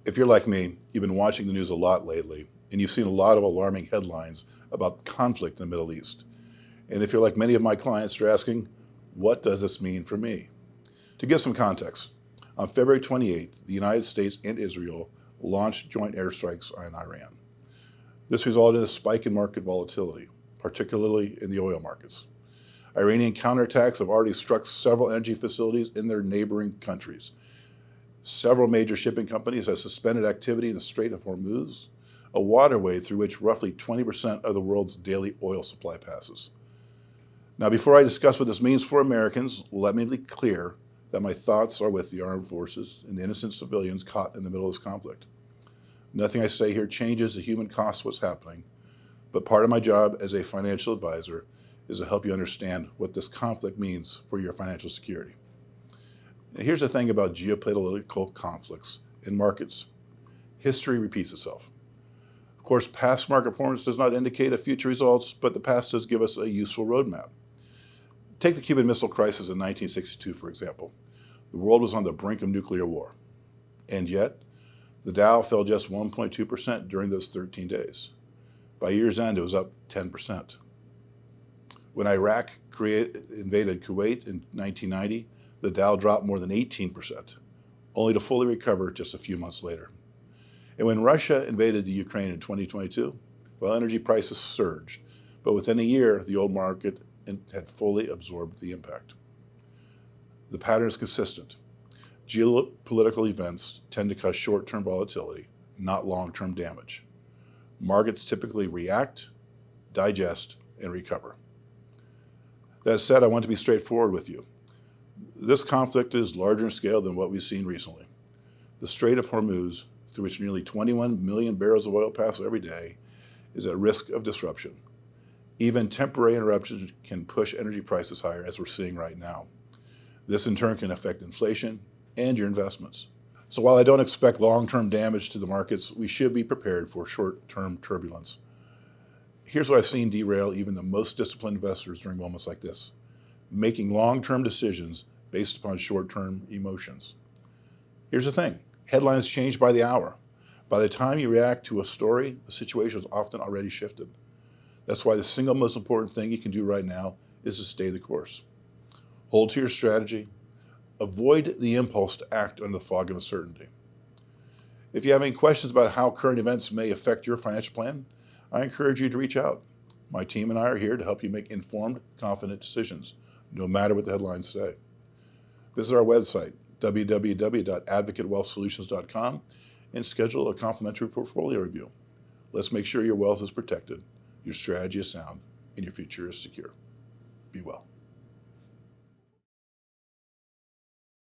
If you're like me, you've been watching the news a lot lately, and you've seen a lot of alarming headlines about conflict in the Middle East. And if you're like many of my clients, you're asking, what does this mean for me? To give some context, on February 28th, the United States and Israel launched joint airstrikes on Iran. This resulted in a spike in market volatility, particularly in the oil markets. Iranian counterattacks have already struck several energy facilities in their neighboring countries. Several major shipping companies have suspended activity in the Strait of Hormuz, a waterway through which roughly 20% of the world's daily oil supply passes. Now, before I discuss what this means for Americans, let me be clear that my thoughts are with the armed forces and the innocent civilians caught in the middle of this conflict. Nothing I say here changes the human cost of what's happening, but part of my job as a financial advisor is to help you understand what this conflict means for your financial security. Now, here's the thing about geopolitical conflicts in markets. History repeats itself. Of course, past market performance does not indicate a future results, but the past does give us a useful roadmap. Take the Cuban Missile Crisis in 1962, for example. The world was on the brink of nuclear war. And yet, the Dow fell just 1.2% during those 13 days. By year's end, it was up 10%. When Iraq invaded Kuwait in 1990, the Dow dropped more than 18%, only to fully recover just a few months later. And when Russia invaded the Ukraine in 2022, well, energy prices surged, but within a year, the oil market had fully absorbed the impact. The pattern is consistent. Geopolitical events tend to cause short-term volatility, not long-term damage. Markets typically react, digest, and recover. That said, I want to be straightforward with you. This conflict is larger in scale than what we've seen recently. The Strait of Hormuz, through which nearly 21 million barrels of oil pass every day, is at risk of disruption. Even temporary interruptions can push energy prices higher, as we're seeing right now. This in turn can affect inflation and your investments. So while I don't expect long-term damage to the markets, we should be prepared for short-term turbulence. Here's what I've seen derail even the most disciplined investors during moments like this: making long-term decisions based upon short-term emotions. Here's the thing: headlines change by the hour. By the time you react to a story, the situation is often already shifted. That's why the single most important thing you can do right now is to stay the course. Hold to your strategy. Avoid the impulse to act under the fog of uncertainty. If you have any questions about how current events may affect your financial plan, I encourage you to reach out. My team and I are here to help you make informed, confident decisions, no matter what the headlines say. Visit our website, www.advocatewealthsolutions.com, and schedule a complimentary portfolio review. Let's make sure your wealth is protected, your strategy is sound, and your future is secure. Be well.